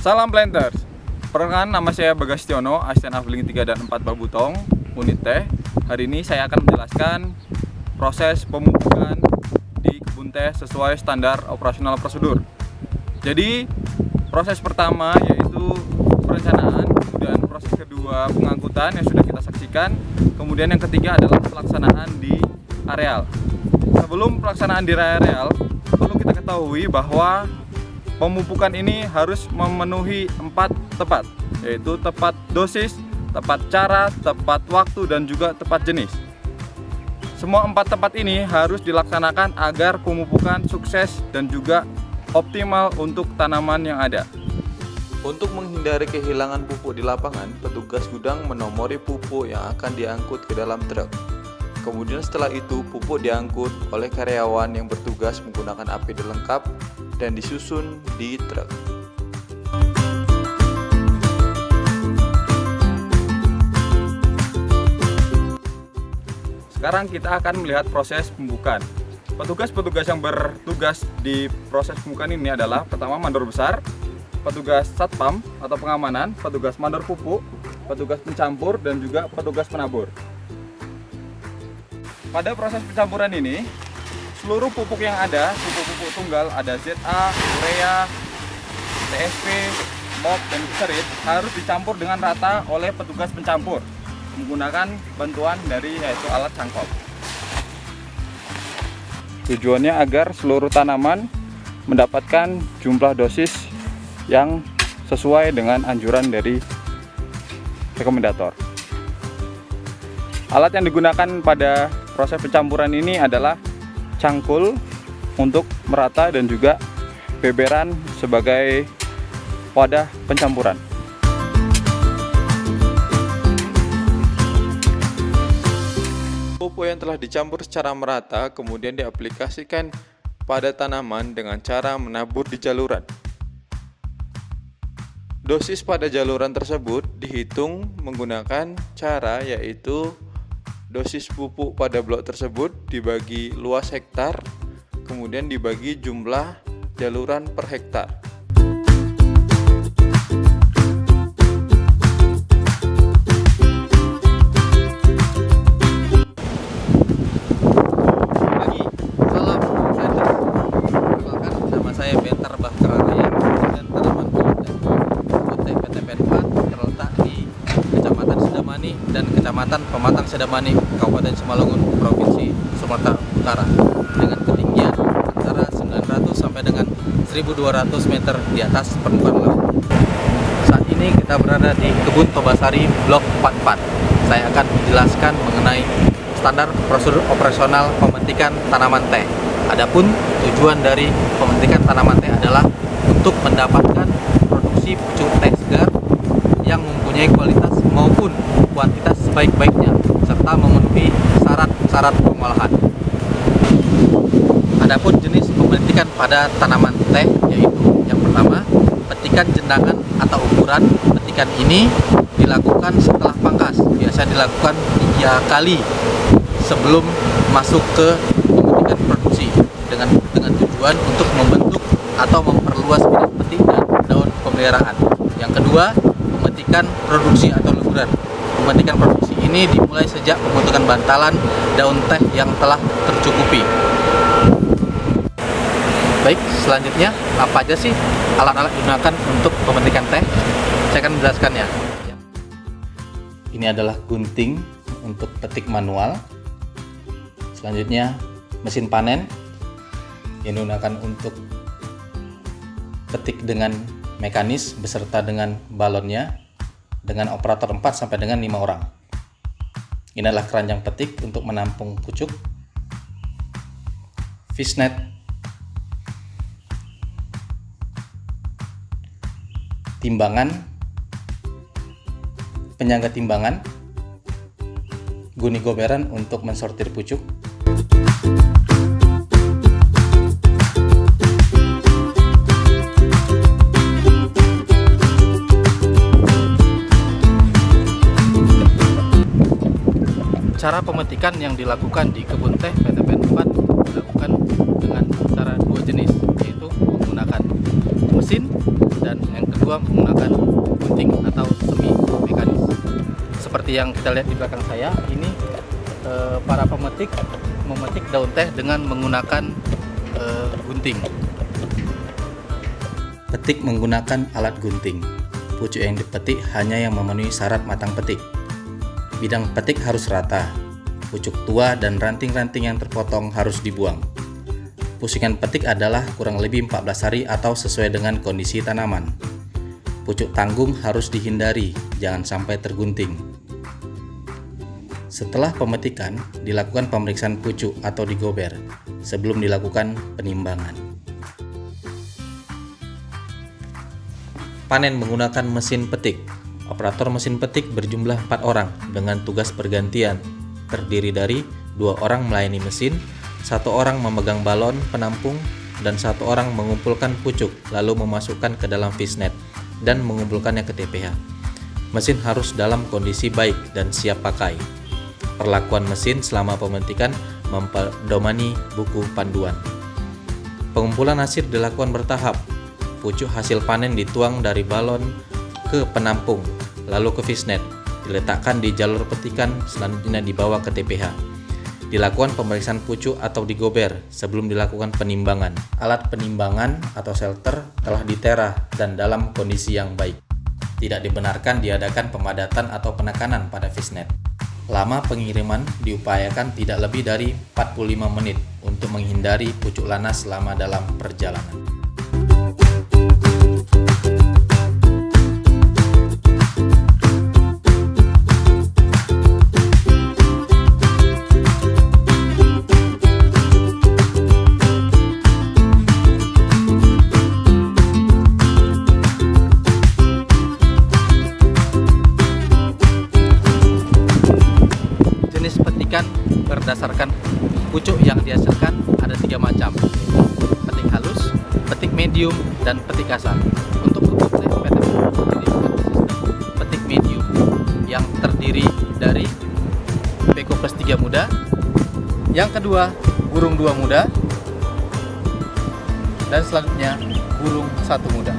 Salam Planters. Perkenalkan, nama saya Bagastiono, asisten Afling 3 dan 4 Babutong, unit teh. Hari ini saya akan menjelaskan proses pemupukan di kebun teh sesuai standar operasional prosedur. Jadi, proses pertama yaitu perencanaan, kemudian proses kedua pengangkutan yang sudah kita saksikan, kemudian yang ketiga adalah pelaksanaan di areal. Sebelum pelaksanaan di areal, perlu kita ketahui bahwa pemupukan ini harus memenuhi 4 tepat, yaitu tepat dosis, tepat cara, tepat waktu, dan juga tepat jenis. Semua 4 tepat ini harus dilaksanakan agar pemupukan sukses dan juga optimal untuk tanaman yang ada. Untuk menghindari kehilangan pupuk di lapangan, petugas gudang menomori pupuk yang akan diangkut ke dalam truk. Kemudian setelah itu pupuk diangkut oleh karyawan yang bertugas menggunakan APD lengkap dan disusun di truk. Sekarang kita akan melihat proses pembukaan. Petugas-petugas yang bertugas di proses pembukaan ini adalah pertama mandor besar, petugas satpam atau pengamanan, petugas mandor pupuk, petugas pencampur, dan juga petugas penabur. Pada proses pencampuran ini, seluruh pupuk yang ada, pupuk-pupuk tunggal, ada ZA, urea, TSP, MOP, dan serit harus dicampur dengan rata oleh petugas pencampur menggunakan bantuan dari yaitu alat cangkok. Tujuannya agar seluruh tanaman mendapatkan jumlah dosis yang sesuai dengan anjuran dari rekomendator. Alat yang digunakan pada proses pencampuran ini adalah cangkul untuk merata dan juga beberan sebagai wadah pencampuran. Pupuk yang telah dicampur secara merata kemudian diaplikasikan pada tanaman dengan cara menabur di jaluran. Dosis pada jaluran tersebut dihitung menggunakan cara yaitu dosis pupuk pada blok tersebut dibagi luas hektar, kemudian dibagi jumlah jaluran per hektar. Salam Planters. Perkenalkan, nama saya Bentar Bahkaraya dan tanaman kebun teh PTP 4 terletak di Kecamatan Sedamani dan Kecamatan Pematang Sedamani, Kabupaten Simalungun, Provinsi Sumatera Utara, dengan ketinggian antara 900 sampai dengan 1200 meter di atas permukaan laut. Saat ini kita berada di Kebun Tobasari Blok 44. Saya akan menjelaskan mengenai standar prosedur operasional pemetikan tanaman teh. Adapun tujuan dari pemetikan tanaman teh adalah untuk mendapatkan produksi pucuk teh segar yang mempunyai kualitas maupun kuantitas sebaik-baiknya serta memenuhi syarat-syarat pengolahan. Adapun jenis pemetikan pada tanaman teh yaitu yang pertama, petikan jendangan atau ukuran. Petikan ini dilakukan setelah pangkas, biasa dilakukan 3 kali sebelum masuk ke pemetikan produksi dengan tujuan untuk membentuk atau memperluas bidang petik dan daun pemeliharaan. Yang kedua, pemetikan produksi atau leburan. Pemetikan produksi ini dimulai sejak pembentukan bantalan daun teh yang telah tercukupi. Baik, selanjutnya apa aja sih alat-alat digunakan untuk pemetikan teh? Saya akan menjelaskannya. Ini adalah gunting untuk petik manual. Selanjutnya mesin panen yang digunakan untuk petik dengan mekanis beserta dengan balonnya dengan operator 4 sampai dengan 5 orang. Ini adalah keranjang petik untuk menampung pucuk. Fishnet, timbangan, penyangga timbangan, guni goberan untuk mensortir pucuk, Cara pemetikan yang dilakukan di kebun teh PTP 4 dilakukan dengan cara 2 jenis, yaitu menggunakan mesin dan yang kedua menggunakan gunting atau semi mekanis. Seperti yang kita lihat di belakang saya, ini para pemetik memetik daun teh dengan menggunakan gunting. Petik menggunakan alat gunting. Pucuk yang dipetik hanya yang memenuhi syarat matang petik. Bidang petik harus rata. Pucuk tua dan ranting-ranting yang terpotong harus dibuang. Pusingan petik adalah kurang lebih 14 hari atau sesuai dengan kondisi tanaman. Pucuk tanggung harus dihindari, jangan sampai tergunting. Setelah pemetikan, dilakukan pemeriksaan pucuk atau digober sebelum dilakukan penimbangan. Panen menggunakan mesin petik. Operator mesin petik berjumlah 4 orang dengan tugas bergantian, terdiri dari 2 orang melayani mesin, 1 orang memegang balon penampung, dan 1 orang mengumpulkan pucuk lalu memasukkan ke dalam fishnet dan mengumpulkannya ke TPH. Mesin harus dalam kondisi baik dan siap pakai. Perlakuan mesin selama pemetikan mempedomani buku panduan. Pengumpulan hasil dilakukan bertahap. Pucuk hasil panen dituang dari balon ke penampung, lalu ke fishnet, diletakkan di jalur petikan, selanjutnya dibawa ke TPH. Dilakukan pemeriksaan pucuk atau digober sebelum dilakukan penimbangan. Alat penimbangan atau shelter telah diterah dan dalam kondisi yang baik. Tidak dibenarkan diadakan pemadatan atau penekanan pada fishnet. Lama pengiriman diupayakan tidak lebih dari 45 menit untuk menghindari pucuk lanas selama dalam perjalanan. Jenis petikan berdasarkan pucuk yang dihasilkan ada 3 macam: petik halus, petik medium, dan petik kasar. Untuk pupuk teh PT Pupuk terdiri dari sistem petik medium yang terdiri dari Beko plus 3 muda, yang kedua burung 2 muda, dan selanjutnya burung 1 muda.